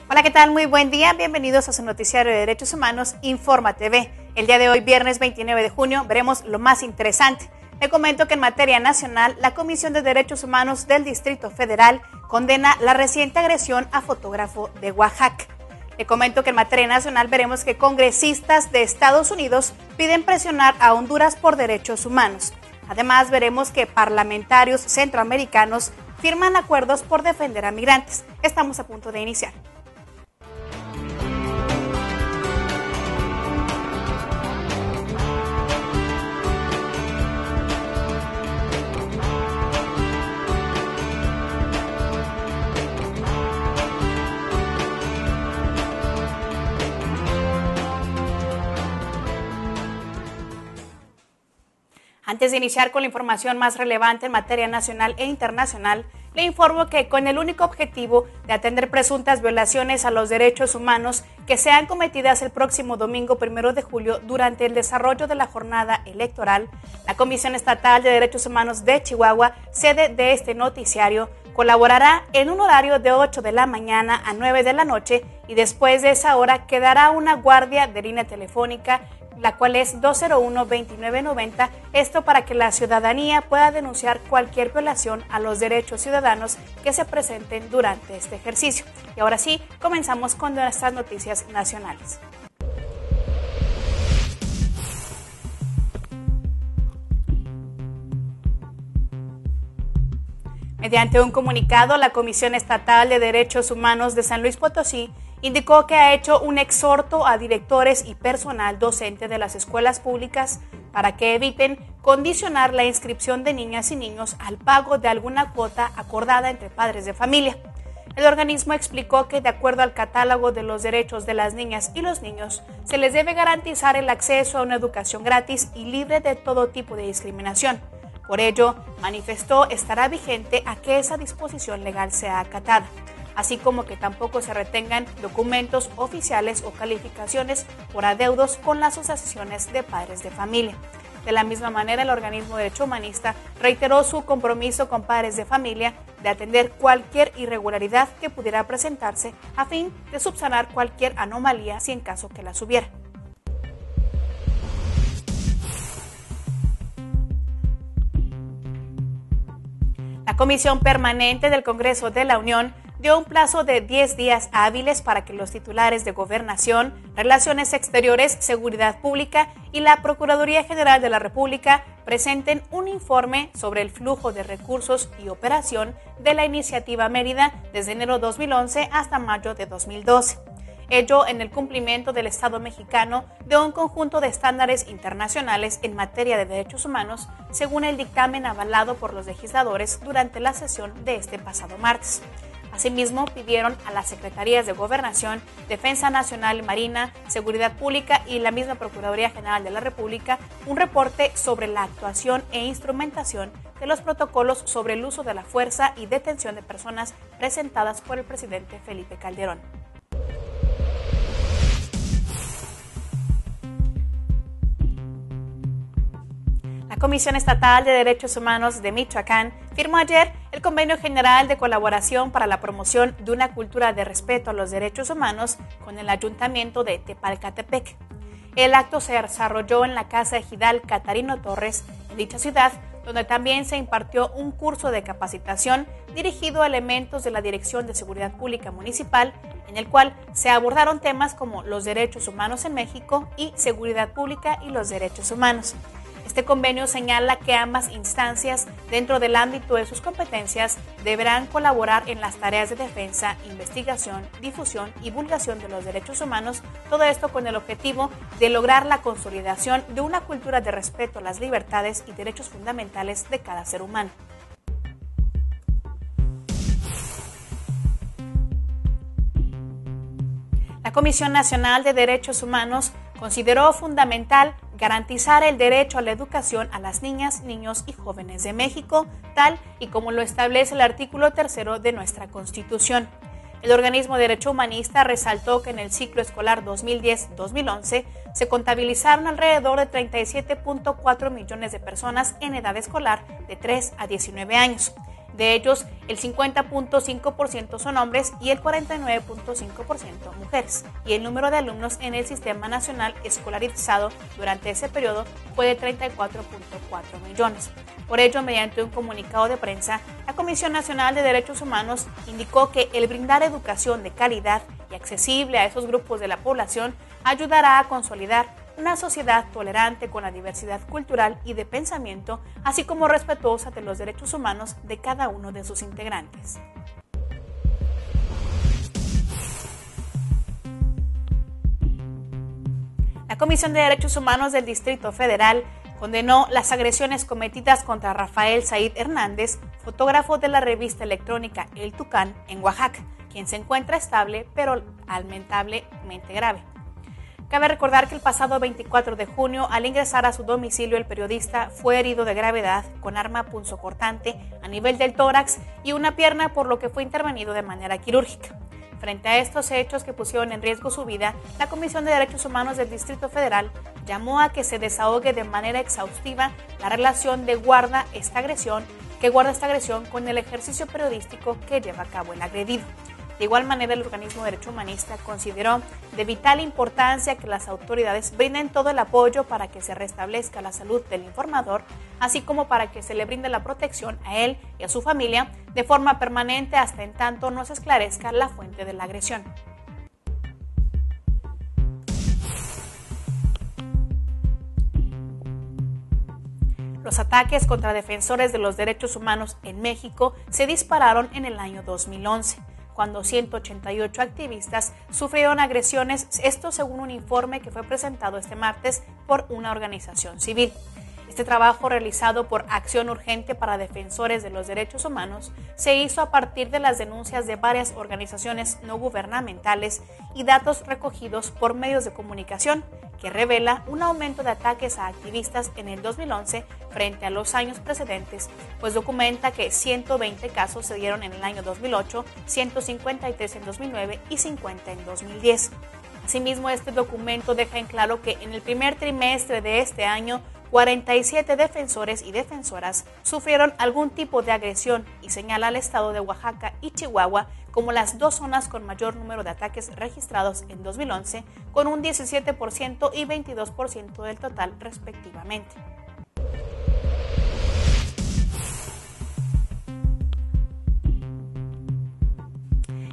Hola, ¿qué tal? Muy buen día. Bienvenidos a su noticiario de Derechos Humanos, Informa TV. El día de hoy, viernes 29 de junio, veremos lo más interesante. Le comento que en materia nacional, la Comisión de Derechos Humanos del Distrito Federal condena la reciente agresión a fotógrafo de Oaxaca. Le comento que en materia nacional veremos que congresistas de Estados Unidos piden presionar a Honduras por derechos humanos. Además, veremos que parlamentarios centroamericanos firman acuerdos por defender a migrantes. Estamos a punto de iniciar. Antes de iniciar con la información más relevante en materia nacional e internacional, le informo que con el único objetivo de atender presuntas violaciones a los derechos humanos que sean cometidas el próximo domingo 1 de julio durante el desarrollo de la jornada electoral, la Comisión Estatal de Derechos Humanos de Chihuahua, sede de este noticiario, colaborará en un horario de 8 de la mañana a 9 de la noche y después de esa hora quedará una guardia de línea telefónica, la cual es 201-2990, esto para que la ciudadanía pueda denunciar cualquier violación a los derechos ciudadanos que se presenten durante este ejercicio. Y ahora sí, comenzamos con nuestras noticias nacionales. Mediante un comunicado, la Comisión Estatal de Derechos Humanos de San Luis Potosí indicó que ha hecho un exhorto a directores y personal docente de las escuelas públicas para que eviten condicionar la inscripción de niñas y niños al pago de alguna cuota acordada entre padres de familia. El organismo explicó que, de acuerdo al catálogo de los derechos de las niñas y los niños, se les debe garantizar el acceso a una educación gratis y libre de todo tipo de discriminación. Por ello, manifestó estará vigente a que esa disposición legal sea acatada, así como que tampoco se retengan documentos oficiales o calificaciones por adeudos con las asociaciones de padres de familia. De la misma manera, el organismo de Derecho Humanista reiteró su compromiso con padres de familia de atender cualquier irregularidad que pudiera presentarse a fin de subsanar cualquier anomalía si en caso que las hubiera. La Comisión Permanente del Congreso de la Unión dio un plazo de 10 días hábiles para que los titulares de Gobernación, Relaciones Exteriores, Seguridad Pública y la Procuraduría General de la República presenten un informe sobre el flujo de recursos y operación de la Iniciativa Mérida desde enero 2011 hasta mayo de 2012. Ello en el cumplimiento del Estado mexicano de un conjunto de estándares internacionales en materia de derechos humanos, según el dictamen avalado por los legisladores durante la sesión de este pasado martes. Asimismo, pidieron a las Secretarías de Gobernación, Defensa Nacional y Marina, Seguridad Pública y la misma Procuraduría General de la República un reporte sobre la actuación e instrumentación de los protocolos sobre el uso de la fuerza y detención de personas presentadas por el presidente Felipe Calderón. La Comisión Estatal de Derechos Humanos de Michoacán firmó ayer el Convenio General de Colaboración para la Promoción de una Cultura de Respeto a los Derechos Humanos con el Ayuntamiento de Tepalcatepec. El acto se desarrolló en la Casa Ejidal Catarino Torres, en dicha ciudad, donde también se impartió un curso de capacitación dirigido a elementos de la Dirección de Seguridad Pública Municipal, en el cual se abordaron temas como los derechos humanos en México y seguridad pública y los derechos humanos. Este convenio señala que ambas instancias, dentro del ámbito de sus competencias, deberán colaborar en las tareas de defensa, investigación, difusión y divulgación de los derechos humanos, todo esto con el objetivo de lograr la consolidación de una cultura de respeto a las libertades y derechos fundamentales de cada ser humano. La Comisión Nacional de Derechos Humanos consideró fundamental garantizar el derecho a la educación a las niñas, niños y jóvenes de México, tal y como lo establece el artículo 3 de nuestra Constitución. El organismo de Derecho Humanista resaltó que en el ciclo escolar 2010-2011 se contabilizaron alrededor de 37.4 millones de personas en edad escolar de 3 a 19 años. De ellos, el 50.5% son hombres y el 49.5% mujeres. Y el número de alumnos en el Sistema Nacional escolarizado durante ese periodo fue de 34.4 millones. Por ello, mediante un comunicado de prensa, la Comisión Nacional de Derechos Humanos indicó que el brindar educación de calidad y accesible a esos grupos de la población ayudará a consolidar una sociedad tolerante con la diversidad cultural y de pensamiento, así como respetuosa de los derechos humanos de cada uno de sus integrantes. La Comisión de Derechos Humanos del Distrito Federal condenó las agresiones cometidas contra Rafael Said Hernández, fotógrafo de la revista electrónica El Tucán, en Oaxaca, quien se encuentra estable pero lamentablemente grave. Cabe recordar que el pasado 24 de junio, al ingresar a su domicilio, el periodista fue herido de gravedad con arma punzocortante a nivel del tórax y una pierna, por lo que fue intervenido de manera quirúrgica. Frente a estos hechos que pusieron en riesgo su vida, la Comisión de Derechos Humanos del Distrito Federal llamó a que se desahogue de manera exhaustiva la relación que guarda esta agresión con el ejercicio periodístico que lleva a cabo el agredido. De igual manera, el organismo de derecho humanista consideró de vital importancia que las autoridades brinden todo el apoyo para que se restablezca la salud del informador, así como para que se le brinde la protección a él y a su familia de forma permanente hasta en tanto no se esclarezca la fuente de la agresión. Los ataques contra defensores de los derechos humanos en México se dispararon en el año 2011. Cuando 188 activistas sufrieron agresiones, esto según un informe que fue presentado este martes por una organización civil. Este trabajo, realizado por Acción Urgente para Defensores de los Derechos Humanos, se hizo a partir de las denuncias de varias organizaciones no gubernamentales y datos recogidos por medios de comunicación, que revela un aumento de ataques a activistas en el 2011 frente a los años precedentes, pues documenta que 120 casos se dieron en el año 2008, 153 en 2009 y 50 en 2010. Asimismo, este documento deja en claro que en el primer trimestre de este año, 47 defensores y defensoras sufrieron algún tipo de agresión y señala al estado de Oaxaca y Chihuahua como las dos zonas con mayor número de ataques registrados en 2011, con un 17% y 22% del total respectivamente.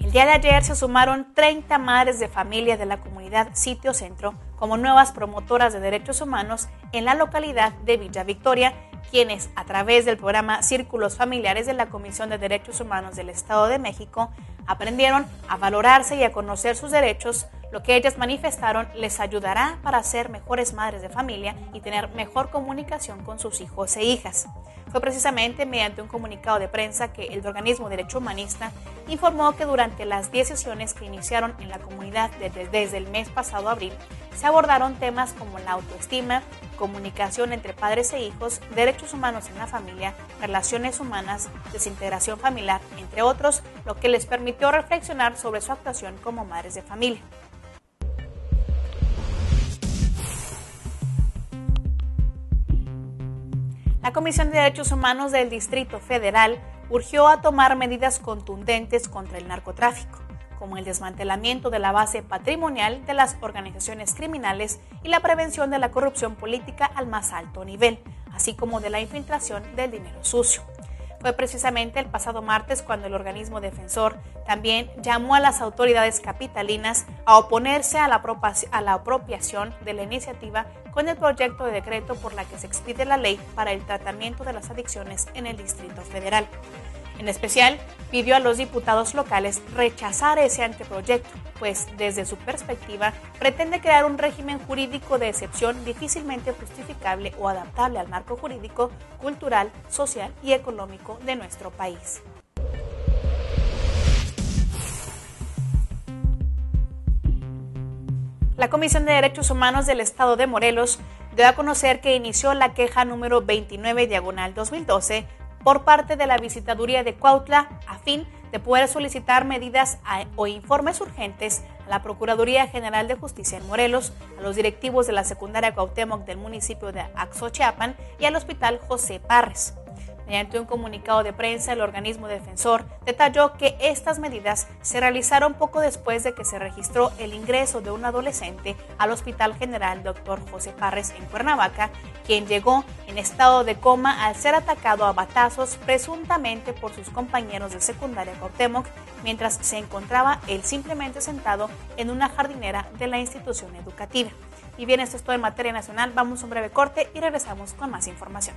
El día de ayer se sumaron 30 madres de familia de la comunidad Sitio Centro como nuevas promotoras de derechos humanos en la localidad de Villa Victoria, quienes, a través del programa Círculos Familiares de la Comisión de Derechos Humanos del Estado de México, aprendieron a valorarse y a conocer sus derechos, lo que ellas manifestaron les ayudará para ser mejores madres de familia y tener mejor comunicación con sus hijos e hijas. Fue precisamente mediante un comunicado de prensa que el organismo Derecho Humanista informó que durante las 10 sesiones que iniciaron en la comunidad desde el mes pasado abril, se abordaron temas como la autoestima, comunicación entre padres e hijos, derechos humanos en la familia, relaciones humanas, desintegración familiar, entre otros, lo que les permitió reflexionar sobre su actuación como madres de familia. La Comisión de Derechos Humanos del Distrito Federal urgió a tomar medidas contundentes contra el narcotráfico, como el desmantelamiento de la base patrimonial de las organizaciones criminales y la prevención de la corrupción política al más alto nivel, así como de la infiltración del dinero sucio. Fue precisamente el pasado martes cuando el organismo defensor también llamó a las autoridades capitalinas a oponerse a la apropiación de la iniciativa con el proyecto de decreto por la que se expide la ley para el tratamiento de las adicciones en el Distrito Federal. En especial, pidió a los diputados locales rechazar ese anteproyecto, pues desde su perspectiva pretende crear un régimen jurídico de excepción difícilmente justificable o adaptable al marco jurídico, cultural, social y económico de nuestro país. La Comisión de Derechos Humanos del Estado de Morelos dio a conocer que inició la queja número 29/2012 por parte de la Visitaduría de Cuautla a fin de poder solicitar medidas o informes urgentes a la Procuraduría General de Justicia en Morelos, a los directivos de la secundaria Cuauhtémoc del municipio de Axochiapan y al Hospital José Parres. Mediante un comunicado de prensa, el organismo defensor detalló que estas medidas se realizaron poco después de que se registró el ingreso de un adolescente al Hospital General Dr. José Parres en Cuernavaca, quien llegó en estado de coma al ser atacado a batazos presuntamente por sus compañeros de secundaria Cuauhtémoc, mientras se encontraba él simplemente sentado en una jardinera de la institución educativa. Y bien, esto es todo en materia nacional. Vamos a un breve corte y regresamos con más información.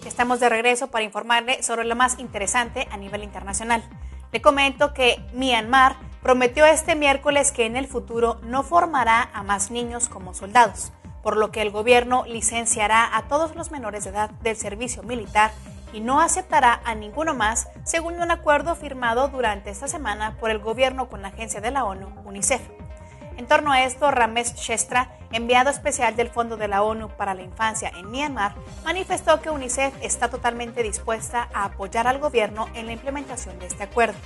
Estamos de regreso para informarle sobre lo más interesante a nivel internacional. Le comento que Myanmar prometió este miércoles que en el futuro no formará a más niños como soldados, por lo que el gobierno licenciará a todos los menores de edad del servicio militar y no aceptará a ninguno más, según un acuerdo firmado durante esta semana por el gobierno con la agencia de la ONU, UNICEF. En torno a esto, Ramesh Chestra, enviado especial del Fondo de la ONU para la Infancia en Myanmar, manifestó que UNICEF está totalmente dispuesta a apoyar al gobierno en la implementación de este acuerdo.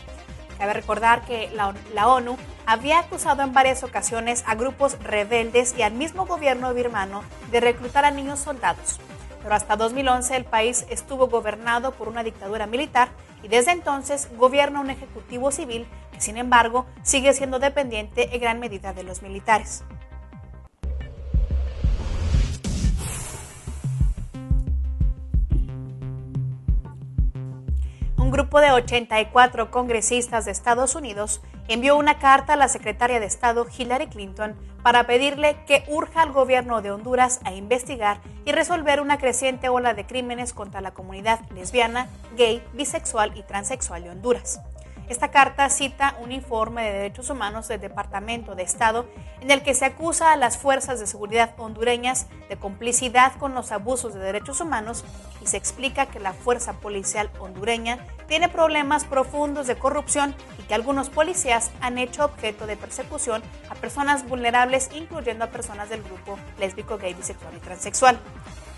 Cabe recordar que la ONU había acusado en varias ocasiones a grupos rebeldes y al mismo gobierno birmano de reclutar a niños soldados. Pero hasta 2011 el país estuvo gobernado por una dictadura militar y desde entonces gobierna un ejecutivo civil que, sin embargo, sigue siendo dependiente en gran medida de los militares. Un grupo de 84 congresistas de Estados Unidos envió una carta a la secretaria de Estado Hillary Clinton para pedirle que urja al gobierno de Honduras a investigar y resolver una creciente ola de crímenes contra la comunidad lesbiana, gay, bisexual y transexual de Honduras. Esta carta cita un informe de derechos humanos del Departamento de Estado en el que se acusa a las fuerzas de seguridad hondureñas de complicidad con los abusos de derechos humanos y se explica que la fuerza policial hondureña tiene problemas profundos de corrupción y que algunos policías han hecho objeto de persecución a personas vulnerables, incluyendo a personas del grupo lésbico, gay, bisexual y transexual.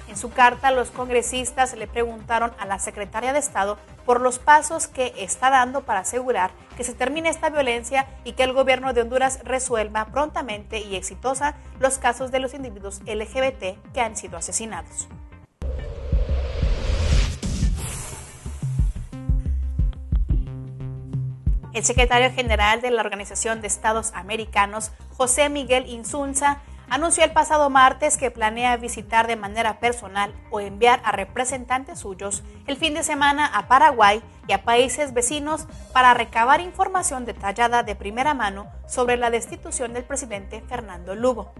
En su carta, los congresistas le preguntaron a la secretaria de Estado por los pasos que está dando para asegurar que se termine esta violencia y que el gobierno de Honduras resuelva prontamente y exitosa los casos de los individuos LGBT que han sido asesinados. El secretario general de la Organización de Estados Americanos, José Miguel Insulza, anunció el pasado martes que planea visitar de manera personal o enviar a representantes suyos el fin de semana a Paraguay y a países vecinos para recabar información detallada de primera mano sobre la destitución del presidente Fernando Lugo.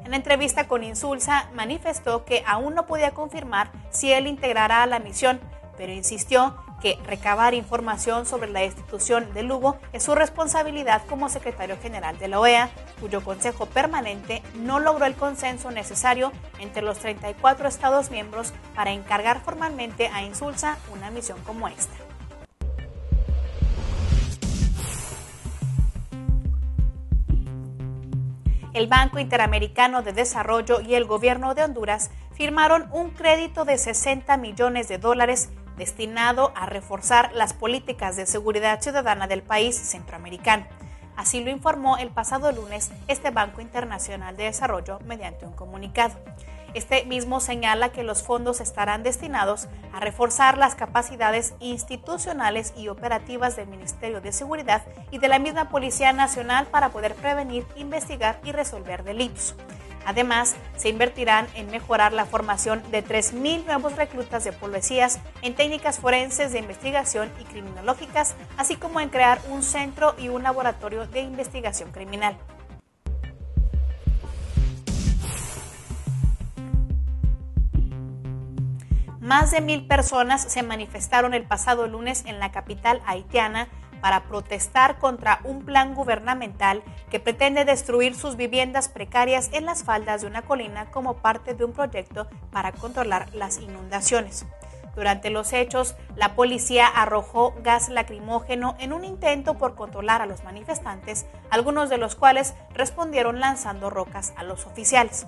En entrevista con Insulza, manifestó que aún no podía confirmar si él integrará a la misión, pero insistió que recabar información sobre la destitución de Lugo es su responsabilidad como secretario general de la OEA, cuyo Consejo Permanente no logró el consenso necesario entre los 34 Estados miembros para encargar formalmente a Insulza una misión como esta. El Banco Interamericano de Desarrollo y el Gobierno de Honduras firmaron un crédito de $60 millones destinado a reforzar las políticas de seguridad ciudadana del país centroamericano. Así lo informó el pasado lunes este Banco Internacional de Desarrollo mediante un comunicado. Este mismo señala que los fondos estarán destinados a reforzar las capacidades institucionales y operativas del Ministerio de Seguridad y de la misma Policía Nacional para poder prevenir, investigar y resolver delitos. Además, se invertirán en mejorar la formación de 3.000 nuevos reclutas de policías en técnicas forenses de investigación y criminológicas, así como en crear un centro y un laboratorio de investigación criminal. Más de 1.000 personas se manifestaron el pasado lunes en la capital haitiana para protestar contra un plan gubernamental que pretende destruir sus viviendas precarias en las faldas de una colina como parte de un proyecto para controlar las inundaciones. Durante los hechos, la policía arrojó gas lacrimógeno en un intento por controlar a los manifestantes, algunos de los cuales respondieron lanzando rocas a los oficiales.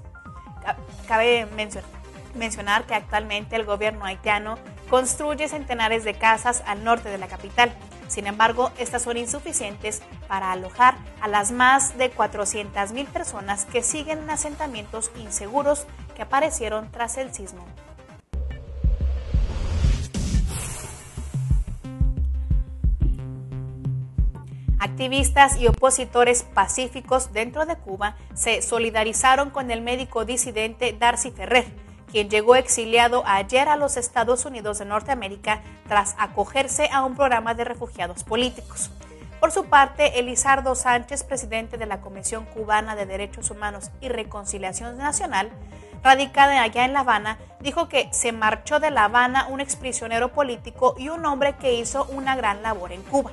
Cabe mencionar mencionar que actualmente el gobierno haitiano construye centenares de casas al norte de la capital. Sin embargo, estas son insuficientes para alojar a las más de 400,000 personas que siguen en asentamientos inseguros que aparecieron tras el sismo. Activistas y opositores pacíficos dentro de Cuba se solidarizaron con el médico disidente Darcy Ferrer, quien llegó exiliado ayer a los Estados Unidos de Norteamérica tras acogerse a un programa de refugiados políticos. Por su parte, Elizardo Sánchez, presidente de la Comisión Cubana de Derechos Humanos y Reconciliación Nacional, radicada allá en La Habana, dijo que se marchó de La Habana un exprisionero político y un hombre que hizo una gran labor en Cuba.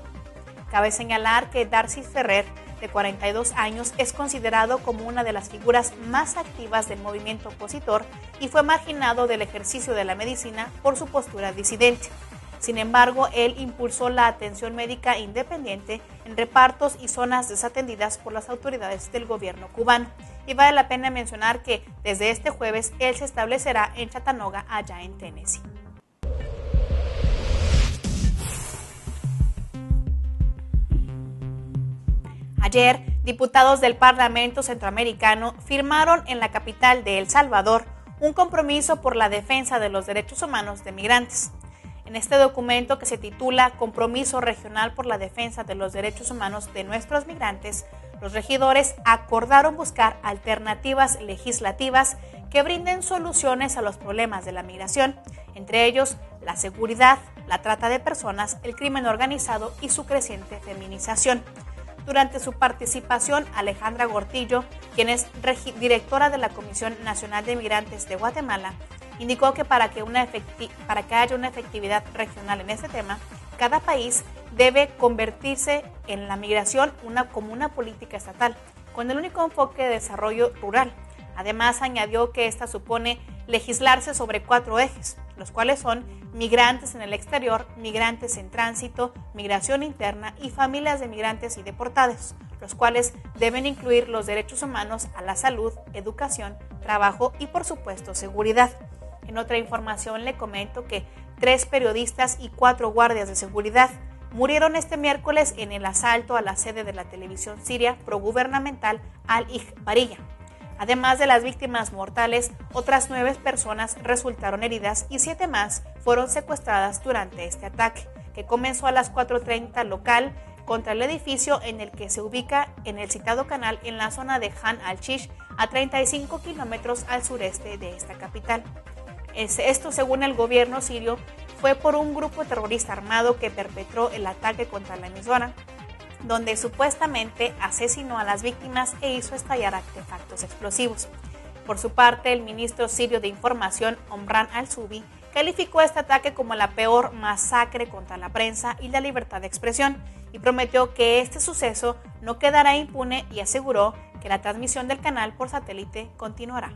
Cabe señalar que Darcy Ferrer, de 42 años, es considerado como una de las figuras más activas del movimiento opositor y fue marginado del ejercicio de la medicina por su postura disidente. Sin embargo, él impulsó la atención médica independiente en repartos y zonas desatendidas por las autoridades del gobierno cubano. Y vale la pena mencionar que desde este jueves él se establecerá en Chattanooga, allá en Tennessee. Ayer, diputados del Parlamento Centroamericano firmaron en la capital de El Salvador un compromiso por la defensa de los derechos humanos de migrantes. En este documento, que se titula Compromiso Regional por la Defensa de los Derechos Humanos de Nuestros Migrantes, los regidores acordaron buscar alternativas legislativas que brinden soluciones a los problemas de la migración, entre ellos la seguridad, la trata de personas, el crimen organizado y su creciente feminización. Durante su participación, Alejandra Gortillo, quien es directora de la Comisión Nacional de Migrantes de Guatemala, indicó que para que haya una efectividad regional en este tema, cada país debe convertirse en la migración como una política estatal, con el único enfoque de desarrollo rural. Además, añadió que esta supone legislarse sobre 4 ejes, los cuales son migrantes en el exterior, migrantes en tránsito, migración interna y familias de migrantes y deportados, los cuales deben incluir los derechos humanos a la salud, educación, trabajo y, por supuesto, seguridad. En otra información le comento que 3 periodistas y 4 guardias de seguridad murieron este miércoles en el asalto a la sede de la televisión siria progubernamental Al-Ikhbariyya. Además de las víctimas mortales, otras 9 personas resultaron heridas y 7 más fueron secuestradas durante este ataque, que comenzó a las 4:30 local contra el edificio en el que se ubica en el citado canal en la zona de Han al-Shish, a 35 kilómetros al sureste de esta capital. Esto, según el gobierno sirio, fue por un grupo terrorista armado que perpetró el ataque contra la emisora, donde supuestamente asesinó a las víctimas e hizo estallar artefactos explosivos. Por su parte, el ministro sirio de Información, Omran al-Zubi, calificó este ataque como la peor masacre contra la prensa y la libertad de expresión y prometió que este suceso no quedará impune y aseguró que la transmisión del canal por satélite continuará.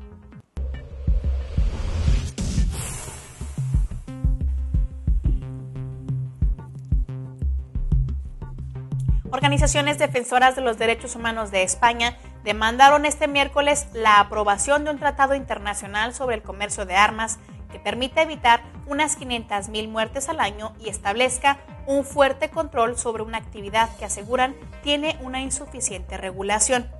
Organizaciones defensoras de los derechos humanos de España demandaron este miércoles la aprobación de un tratado internacional sobre el comercio de armas que permita evitar unas 500,000 muertes al año y establezca un fuerte control sobre una actividad que aseguran tiene una insuficiente regulación.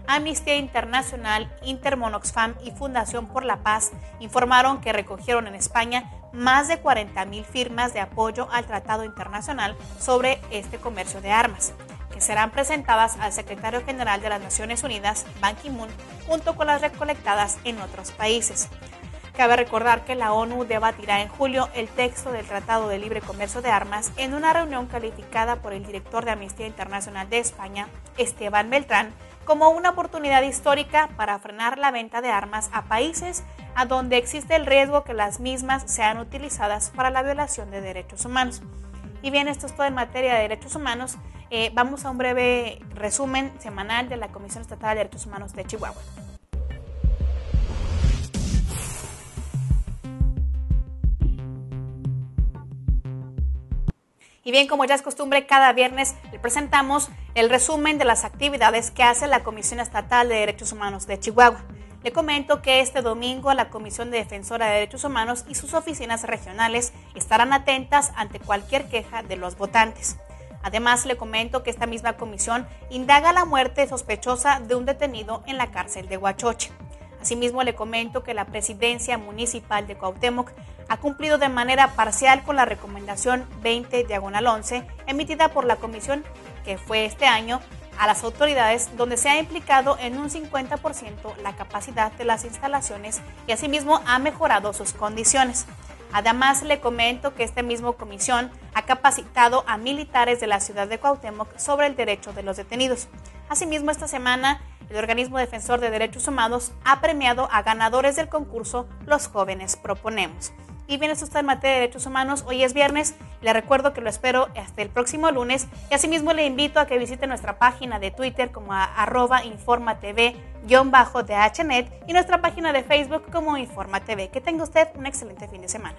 Amnistía Internacional, Intermon Oxfam y Fundación por la Paz informaron que recogieron en España más de 40,000 firmas de apoyo al Tratado Internacional sobre este comercio de armas, que serán presentadas al Secretario General de las Naciones Unidas, Ban Ki-moon, junto con las recolectadas en otros países. Cabe recordar que la ONU debatirá en julio el texto del Tratado de Libre Comercio de Armas en una reunión calificada por el director de Amnistía Internacional de España, Esteban Beltrán, como una oportunidad histórica para frenar la venta de armas a países a donde existe el riesgo que las mismas sean utilizadas para la violación de derechos humanos. Y bien, esto es todo en materia de derechos humanos. Vamos a un breve resumen semanal de la Comisión Estatal de Derechos Humanos de Chihuahua. Y bien, como ya es costumbre, cada viernes le presentamos el resumen de las actividades que hace la Comisión Estatal de Derechos Humanos de Chihuahua. Le comento que este domingo la Comisión de Defensora de Derechos Humanos y sus oficinas regionales estarán atentas ante cualquier queja de los votantes. Además, le comento que esta misma comisión indaga la muerte sospechosa de un detenido en la cárcel de Huachoche. Asimismo, le comento que la Presidencia Municipal de Cuauhtémoc ha cumplido de manera parcial con la recomendación 20/11 emitida por la comisión, que fue este año, a las autoridades, donde se ha implicado en un 50% la capacidad de las instalaciones y asimismo ha mejorado sus condiciones. Además, le comento que esta misma comisión ha capacitado a militares de la ciudad de Cuauhtémoc sobre el derecho de los detenidos. Asimismo, esta semana, el organismo defensor de derechos humanos ha premiado a ganadores del concurso Los Jóvenes Proponemos. Y bien, esto está en materia de derechos humanos. Hoy es viernes. Le recuerdo que lo espero hasta el próximo lunes. Y asimismo le invito a que visite nuestra página de Twitter como @informatv_dhnet y nuestra página de Facebook como Informa TV. Que tenga usted un excelente fin de semana.